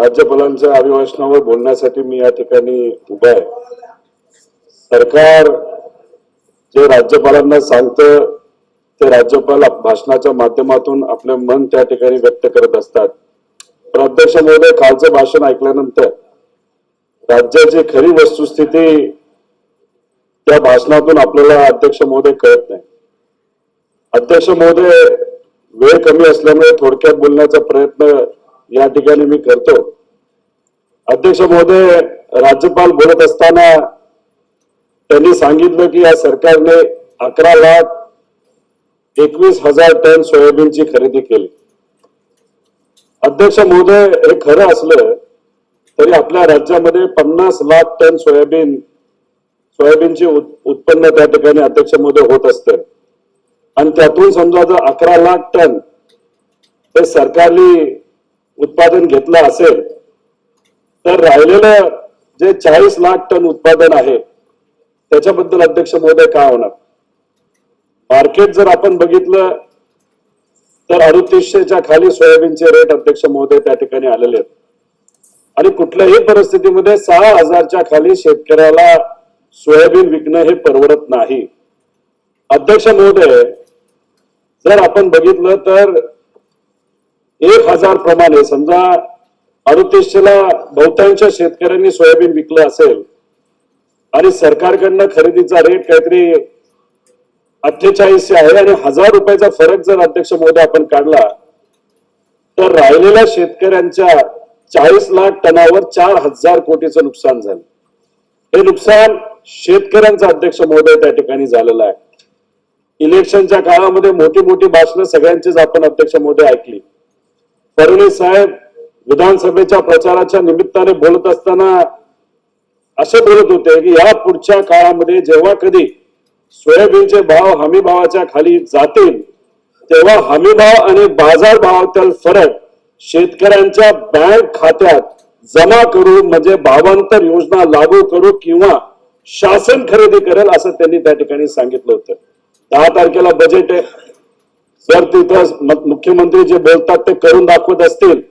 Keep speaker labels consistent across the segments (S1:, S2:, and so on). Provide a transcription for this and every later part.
S1: राज्यपालांच्या अभिभाषणावर बोलण्यासाठी मी या ठिकाणी उभा आहे। सरकार जे राज्यपालांना सांगतं ते राज्यपाल भाषणाच्या माध्यमातून आपले मन त्या ठिकाणी व्यक्त करत असतात। पण अध्यक्ष महोदय, कालचं भाषण ऐकल्यानंतर राज्याची खरी वस्तुस्थिती त्या भाषणातून आपल्याला अध्यक्ष महोदय कळत नाही। अध्यक्ष महोदय, वेळ कमी असल्यामुळे थोडक्यात बोलण्याचा प्रयत्न या ठिकाणी मी करतो। अध्यक्ष महोदय, राज्यपाल बोलत असताना त्यांनी सांगितलं की या सरकारने 11,21,000 टन सोयाबीनची खरेदी केली। अध्यक्ष महोदय, हे खरं असलं तरी आपल्या राज्यामध्ये 50 लाख टन सोयाबीनचे उत्पन्न त्या ठिकाणी अध्यक्ष महोदय होत असते आणि त्यातून समजा जर 11 लाख टन हे सरकारने उत्पादन घेतलं असेल तर राहिलेलं जे 40 लाख टन उत्पादन आहे त्याच्याबद्दल अध्यक्ष महोदय काय होणार? मार्केट जर आपण बघितलं तर 3800च्या खाली सोयाबीनचे रेट अध्यक्ष महोदय त्या ठिकाणी आलेले आहेत आणि कुठल्याही परिस्थितीमध्ये 6000च्या खाली शेतकऱ्याला सोयाबीन विकणं हे परवडत नाही। अध्यक्ष महोदय, जर आपण बघितलं तर 1000 प्रमाणे समजा 3800ला बहुतांश शेतकऱ्यांनी सोयाबीन विकलं असेल आणि सरकारकडनं खरेदीचा रेट काहीतरी 4800 आहे आणि 1000 रुपयाचा फरक जर अध्यक्ष महोदय आपण काढला तर राहिलेल्या शेतकऱ्यांच्या 40 लाख टनावर 4000 कोटीचं नुकसान झालं। हे नुकसान शेतकऱ्यांचं अध्यक्ष महोदय त्या ठिकाणी झालेलं आहे। इलेक्शनच्या काळामध्ये मोठी मोठी भाषणं सगळ्यांचीच आपण अध्यक्ष महोदय ऐकली। फडणवीस साहेब विधानसभेच्या प्रचाराच्या निमित्ताने बोलत असताना असे बोलत होते की या पुढच्या काळामध्ये जेव्हा कधी सोयाबीनचे भाव हमी भावाच्या खाली जातील तेव्हा हमी भाव आणि बाजार भावातील फरक शेतकऱ्यांच्या बँक खात्यात जमा करू, म्हणजे भावांतर योजना लागू करू किंवा शासन खरेदी करेल असं त्यांनी त्या ठिकाणी सांगितलं होतं। 10 तारखेला बजेट आहे। जर तिथं मुख्यमंत्री जे बोलतात ते करून दाखवत असतील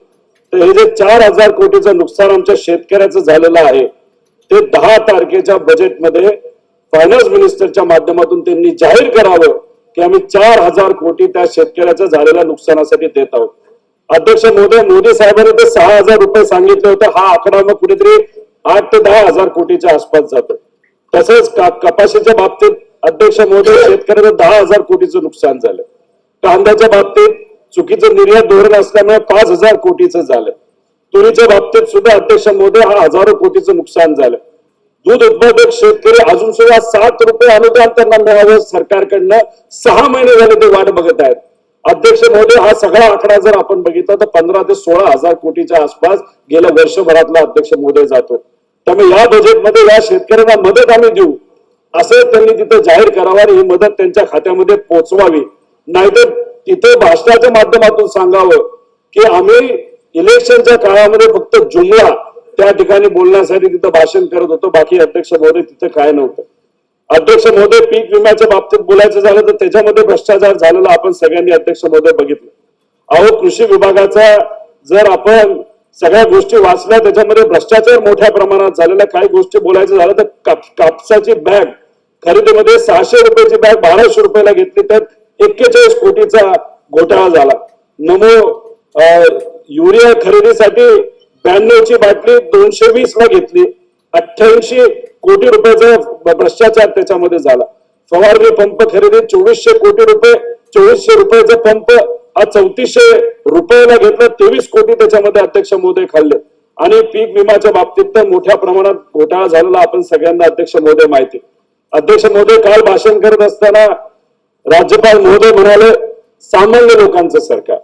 S1: तर हे जे 4000 कोटीचं नुकसान आमच्या शेतकऱ्याचं झालेलं आहे ते 10 तारखेच्या बजेटमध्ये फायनान्स मिनिस्टरच्या माध्यमातून त्यांनी जाहीर करावं की आम्ही 4000 कोटी त्या शेतकऱ्याच्या झालेल्या नुकसानासाठी देत आहोत। अध्यक्ष महोदय, मोदी साहेबांनी ते 6000 रुपये सांगितले होते, हा आकडा मग कुठेतरी 8 ते 10,000 कोटीच्या आसपास जातो। तसंच कपाशीच्या बाबतीत अध्यक्ष महोदय शेतकऱ्याचं 10,000 कोटीचं नुकसान झालं। कांद्याच्या बाबतीत चुकीचं निर्यात धोरण असल्यामुळे 5000 कोटीचं झालं। तुरीच्या बाबतीत सुद्धा अध्यक्ष महोदय हा हजारो कोटीचं नुकसान झालं। दूध उत्पादक शेतकरी अजून सुद्धा 7 रुपये अनुदान त्यांना मिळावं सरकारकडनं 6 महिने झाले ते वाट बघत आहेत। अध्यक्ष महोदय, हा सगळा आकडा जर आपण बघितला तर 15 ते 16,000 कोटीच्या आसपास गेल्या वर्षभरातला अध्यक्ष महोदय जातो। त्यामुळे या बजेटमध्ये या शेतकऱ्यांना मदत आम्ही देऊ असं त्यांनी तिथे जाहीर करावं आणि ही मदत त्यांच्या खात्यामध्ये पोहोचवावी, नाहीतर तिथे भाषणाच्या माध्यमातून सांगावं की आम्ही इलेक्शनच्या काळामध्ये फक्त जुमला त्या ठिकाणी बोलण्यासाठी तिथं भाषण करत होतो, बाकी अध्यक्ष महोदय तिथे काय नव्हतं। अध्यक्ष महोदय, पीक विम्याच्या बाबतीत बोलायचं झालं तर त्याच्यामध्ये भ्रष्टाचार झालेला आपण सगळ्यांनी अध्यक्ष महोदय बघितलं। अहो, कृषी विभागाचा जर आपण सगळ्या गोष्टी वाचल्या त्याच्यामध्ये भ्रष्टाचार मोठ्या प्रमाणात झालेला। काही गोष्टी बोलायचं झालं तर कापसाची बॅग खरेदीमध्ये 600 रुपयाची बॅग 1200 रुपयाला घेतली तर 41 कोटीचा घोटाळा झाला। युरिया खरेदीसाठी 92ची बाटली 220 ला घेतली, 88 कोटी रुपयाचा भ्रष्टाचार त्याच्यामध्ये झाला। फवारणी पंप खरेदी 2400 कोटी रुपये, 2400 रुपयाचा पंप हा 3400 रुपयाला घेतला, 23 कोटी त्याच्यामध्ये अध्यक्ष महोदय खाल्ले। आणि पीक विम्याच्या बाबतीत तर मोठ्या प्रमाणात घोटाळा झालेला आपण सगळ्यांना अध्यक्ष महोदय माहिती। अध्यक्ष महोदय, काल भाषण करत असताना राज्यपाल महोदय म्हणाले सामान्य लोकांचं सरकार।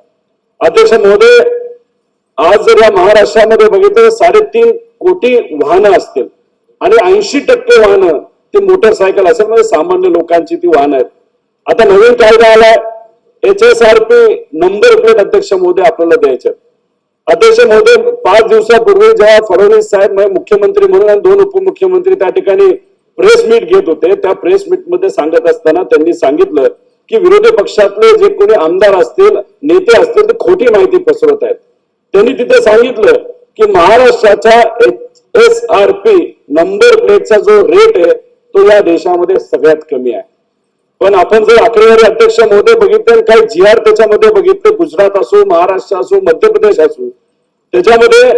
S1: अध्यक्ष महोदय, आज जर या महाराष्ट्रामध्ये बघितलं 3.5 कोटी वाहनं असतील आणि 80% वाहनं ती मोटरसायकल असेल, म्हणजे सामान्य लोकांची ती वाहनं आहेत। आता नवीन कायदा आलाय, HSRP नंबर प्लेट अध्यक्ष महोदय आपल्याला द्यायचे। अध्यक्ष महोदय, 5 दिवसापूर्वी जेव्हा फडणवीस साहेब मुख्यमंत्री म्हणून आणि 2 उपमुख्यमंत्री त्या ठिकाणी प्रेस मीट घेत होते, त्या प्रेस मीट मध्ये सांगत असताना त्यांनी सांगितलं की विरोधी पक्षातले जे कोणी आमदार असतील, नेते असतील ते खोटी माहिती पसरवत आहेत। त्यांनी तिथे सांगितलं की महाराष्ट्राचा SRP नंबर प्लेटचा जो रेट आहे तो या देशामध्ये सगळ्यात कमी आहे. पण आपण जर आकडेवारी अध्यक्ष महोदय बघितले, काही GR त्याच्यामध्ये बघितले, गुजरात असो, महाराष्ट्र असो, मध्य प्रदेश असो, त्याच्यामध्ये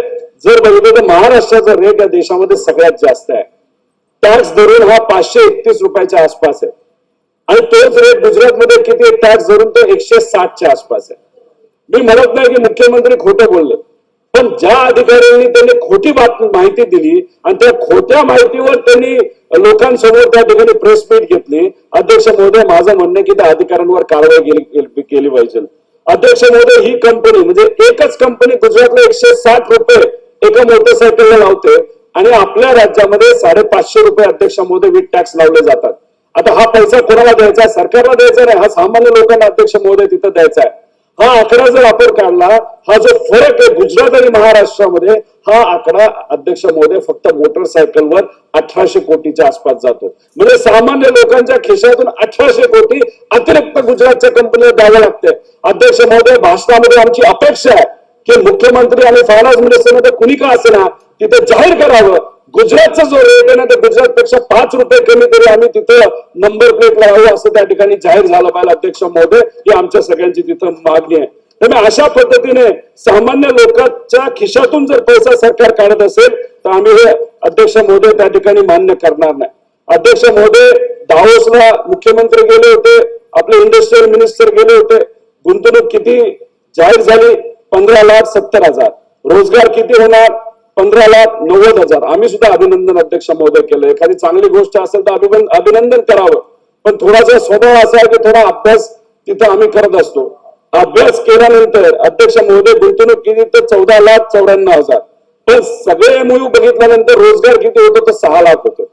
S1: जर बघितलं तर महाराष्ट्राचा रेट या देशामध्ये सगळ्यात जास्त आहे. टॅक्स धरून हा 531 रुपयाच्या आसपास आहे आणि तोच रेट गुजरातमध्ये किती टॅक्स धरून तो 160च्या आसपास आहे. मी म्हणत नाही की मुख्यमंत्री खोटं बोलले, पण ज्या अधिकाऱ्यांनी त्यांनी खोटी माहिती दिली आणि त्या खोट्या माहितीवर त्यांनी लोकांसमोर त्या ठिकाणी प्रेस मीट घेतली. अध्यक्ष महोदय, माझं म्हणणं की त्या अधिकाऱ्यांवर कारवाई केली पाहिजे. अध्यक्ष महोदय, ही कंपनी म्हणजे एकच कंपनी गुजरातला 160 रुपये एका मोटरसायकलला लावते आणि आपल्या राज्यामध्ये 550 रुपये अध्यक्ष महोदय वीट टॅक्स लावले जातात. आता हा पैसा कोणाला द्यायचा? सरकारला द्यायचा नाही, हा सामान्य लोकांना अध्यक्ष महोदय तिथं द्यायचा आहे. हा आकडा जर आपण काढला, हा जो फरक आहे गुजरात आणि महाराष्ट्रामध्ये, हा आकडा अध्यक्ष महोदय फक्त मोटरसायकलवर 1800 कोटीच्या आसपास जातो. म्हणजे सामान्य लोकांच्या खिशातून 1800 कोटी अतिरिक्त गुजरातच्या कंपनीला द्यावं लागते. अध्यक्ष महोदय, भाषणामध्ये आमची अपेक्षा आहे की मुख्यमंत्री आणि फायनान्स मिनिस्टरमध्ये कुणी का असेना तिथे जाहीर करावं, गुजरातचा जो रेट आहे ना ते गुजरातपेक्षा 5 रुपये कमी तरी आम्ही तिथं नंबर प्लेट लावावं असं त्या ठिकाणी जाहीर झालं पाहिजे. अध्यक्ष महोदय, ही आमच्या सगळ्यांची तिथं मागणी आहे. त्यामुळे अशा पद्धतीने सामान्य लोकांच्या खिशातून जर पैसा सरकार काढत असेल तर आम्ही हे अध्यक्ष महोदय त्या ठिकाणी मान्य करणार नाही. अध्यक्ष महोदय, दावोसला मुख्यमंत्री गेले होते, आपले इंडस्ट्रियल मिनिस्टर गेले होते. गुंतवणूक किती जाहीर झाली? 15,70,000. रोजगार किती होणार? 15,90,000. आम्ही सुद्धा अभिनंदन अध्यक्ष महोदय केलं. एखादी चांगली गोष्ट असेल तर अभिनंदन करावं, पण थोडासा स्वभाव असा आहे की थोडा अभ्यास तिथं आम्ही करत असतो. अभ्यास केल्यानंतर अध्यक्ष महोदय गुंतवणूक किती तर 14,94,000. पण सगळे MOU बघितल्यानंतर रोजगार किती होतं तर 6 लाख होतं.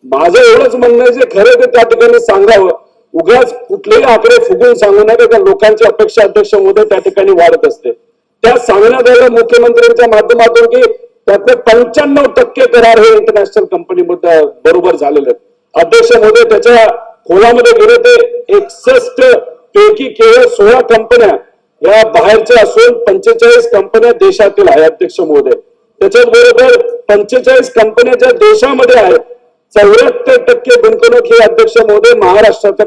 S1: माझं एवढंच म्हणणं आहे जे खरं ते त्या ठिकाणी सांगावं, उगाच कुठलेही आकडे फुगून सांगू नये. त्या लोकांची अपेक्षा अध्यक्ष महोदय त्या ठिकाणी वाढत असते. त्या सांगण्यात आलं मुख्यमंत्र्यांच्या माध्यमातून की त्यातले 95% करार हे इंटरनॅशनल कंपनी बरोबर झालेले आहेत. अध्यक्ष महोदय, त्याच्या खोलामध्ये गेले ते 61 पैकी केवळ 16 कंपन्या या बाहेरच्या असून 45 कंपन्या देशातील आहे. अध्यक्ष महोदय, त्याच्याच बरोबर 45 कंपन्या ज्या देशामध्ये आहेत, 74% गुंतवणूक ही अध्यक्ष महोदय महाराष्ट्राच्या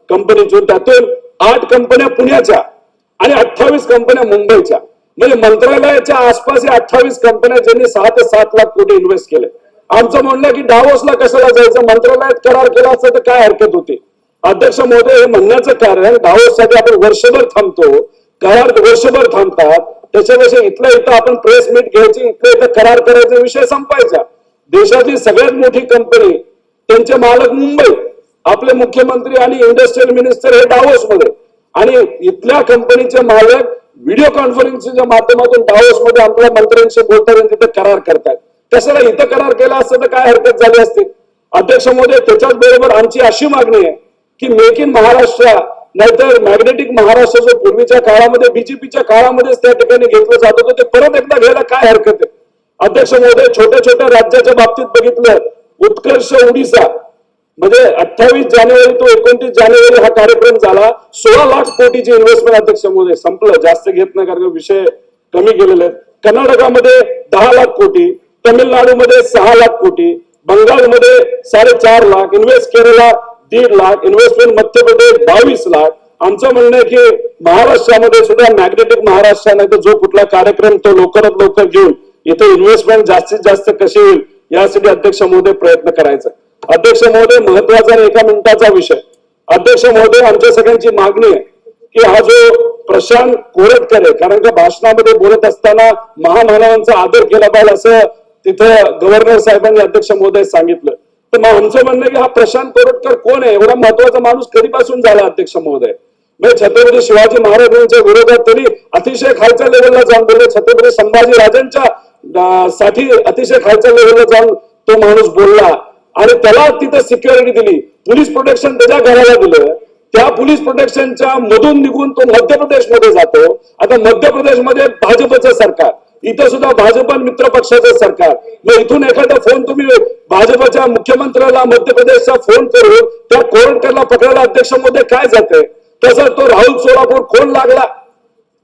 S1: कंपनीतून, त्यातून 8 कंपन्या पुण्याच्या आणि 28 कंपन्या मुंबईच्या. म्हणजे मंत्रालयाच्या आसपास 28 कंपन्या ज्यांनी 6 ते 7 लाख कोटी इन्व्हेस्ट केले. आमचं म्हणणं की डावोसला कशाला जायचं, मंत्रालयात करार केला असतं तर काय हरकत होती? अध्यक्ष महोदय, हे म्हणण्याचं कारण डावोससाठी आपण वर्षभर थांबतो, करार वर्षभर थांबतात, त्याच्यापेक्षा इथं आपण प्रेस मीट घ्यायची, इथं करार करायचा, विषय संपायचा. देशातली सगळ्यात मोठी कंपनी, त्यांचे मालक मुंबई, आपले मुख्यमंत्री आणि इंडस्ट्रियल मिनिस्टर हे डावोसमध्ये, आणि इथल्या कंपनीचे मालक व्हिडिओ कॉन्फरन्सिंगच्या माध्यमातून डावोसमध्ये आपल्या मंत्र्यांशी बोलतात, तिथे करार करतात. कशाला इथं करार केला असतं तर काय हरकत झाली असती? अध्यक्ष महोदय, त्याच्याच बरोबर आमची अशी मागणी आहे की मेक इन महाराष्ट्र नाहीतर मॅग्नेटिक महाराष्ट्र जो पूर्वीच्या काळामध्ये बीजेपीच्या काळामध्येच त्या ठिकाणी घेतलं जात होतं ते परत एकदा घ्यायला काय हरकत आहे? अध्यक्ष महोदय, छोट्या छोट्या राज्याच्या बाबतीत बघितलं, उत्कर्ष ओडिसा म्हणजे 28 जानेवारी तो 29 जानेवारी हा कार्यक्रम झाला. 16 लाख कोटीची इन्व्हेस्टमेंट. अध्यक्ष महोदय, संपलं, जास्त घेत नाही कारण विषय कमी केलेले आहेत. कर्नाटकामध्ये 10 लाख कोटी, तमिळनाडूमध्ये 6 लाख कोटी, बंगालमध्ये 4.5 लाख इन्व्हेस्ट, केरळला 1.5 लाख इन्व्हेस्टमेंट, मध्य प्रदेश 22 लाख. आमचं म्हणणं आहे की महाराष्ट्रामध्ये सुद्धा मॅग्नेटिक महाराष्ट्राने तर जो कुठला कार्यक्रम तो लवकरात लवकर घेऊन इथे इन्व्हेस्टमेंट जास्तीत जास्त कशी होईल यासाठी अध्यक्ष महोदय प्रयत्न करायचा. अध्यक्ष महोदय, महत्वाचा आणि 1 मिनिटाचा विषय. अध्यक्ष महोदय, आमच्या सगळ्यांची मागणी आहे की हा जो प्रशांत कोरटकर आहे, कारण का भाषणामध्ये बोलत असताना महामानवांचा आदर केला पाहिजे असं तिथं गव्हर्नर साहेबांनी अध्यक्ष महोदय सांगितलं. तर मग आमचं म्हणणं की हा प्रशांत कोरटकर कोण आहे? एवढा महत्वाचा माणूस कधीपासून झाला अध्यक्ष महोदय? म्हणजे छत्रपती शिवाजी महाराजांच्या विरोधात तरी अतिशय खालच्या लेवलला जाऊन बोलले, छत्रपती संभाजी राजांच्या साठी अतिशय खालच्या लेवलला जाऊन तो माणूस बोलला आणि त्याला तिथं सिक्युरिटी दिली, पोलीस प्रोटेक्शन त्याच्या घराला दिलं. त्या पोलीस प्रोटेक्शनच्या मधून निघून तो मध्य प्रदेशमध्ये जातो. आता मध्य प्रदेशमध्ये भाजपचं सरकार, इथं सुद्धा भाजप मित्र पक्षाचं सरकार. मग इथून एखादा फोन तुम्ही भाजपच्या मुख्यमंत्र्याला मध्य प्रदेशचा फोन करून त्या कोरटकरला पकडायला अध्यक्ष महोदय काय जाते? तसं तो राहुल सोलापूर कोण लागला,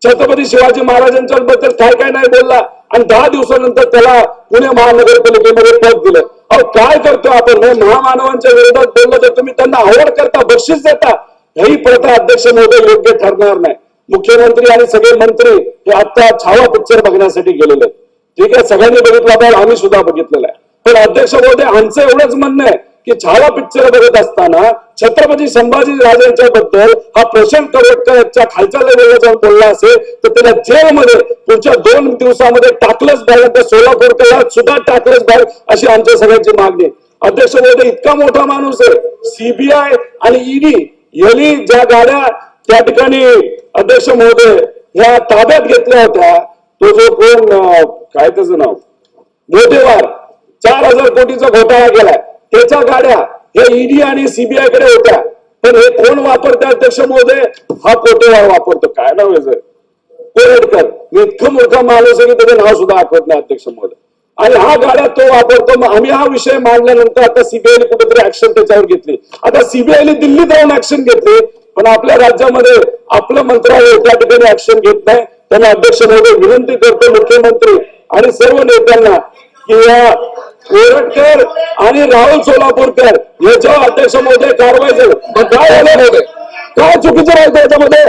S1: छत्रपती शिवाजी महाराजांच्या बद्दल काय काय नाही बोलला, आणि 10 दिवसानंतर त्याला पुणे महानगरपालिकेमध्ये पद दिलं. अहो काय करतो आपण? हे महामानवांच्या विरोधात बोललं तर तुम्ही त्यांना आवड करता, बक्षीस देता. ही प्रथा अध्यक्ष महोदय योग्य ठरणार नाही. मुख्यमंत्री आणि सगळे मंत्री हे आता छावा पिक्चर बघण्यासाठी गेलेले आहेत. ठीक आहे, सगळ्यांनी बघितला पाहिजे, आम्ही सुद्धा बघितलेलं आहे. पण अध्यक्ष महोदय आमचं एवढंच म्हणणं आहे की छावा पिक्चर बघत असताना छत्रपती संभाजी राजांच्या बद्दल हा प्रशांत तरोडकरच्या खालच्या लेवलला जाऊन बोलला असेल तर त्याला जेलमध्ये पुढच्या 2 दिवसामध्ये टाकलंच बाहेर, त्या सोलापूरला सुद्धा टाकलंच बाहेर, अशी आमच्या सगळ्यांची मागणी आहे. अध्यक्ष महोदय इतका मोठा माणूस आहे, सीबीआय आणि ईडी यांनी ज्या गाड्या त्या ठिकाणी अध्यक्ष महोदय ह्या ताब्यात घेतल्या होत्या, तो जो कोण काय त्याचं नाव मोठेवार 4,000 कोटीचा घोटाळा केलाय, त्याच्या गाड्या हे ईडी आणि सीबीआय कडे होत्या. पण हे कोण वापरते अध्यक्ष महोदय? हा कोटेवार वापरतो. काय नाव आहे कोरेटकर. मी इतकं मोठा माणूस आहे की त्याचं नाव सुद्धा आठवत नाही अध्यक्ष महोदय. आणि हा गाड्या तो वापरतो. मग आम्ही हा विषय मांडल्यानंतर आता सीबीआयने कुठेतरी ऍक्शन त्याच्यावर घेतली. आता सीबीआयने दिल्लीत जाऊन ऍक्शन घेतली, पण आपल्या राज्यामध्ये आपलं मंत्रालय त्या ठिकाणी ऍक्शन घेत नाही. त्यांना अध्यक्ष महोदय विनंती करतो मुख्यमंत्री आणि सर्व नेत्यांना की या कोरटकर आणि राहुल सोलापूरकर याच्यावर अध्यक्ष महोदय कारवाई झाली. काय झालं काय चुकीचं राहतं याच्यामध्ये?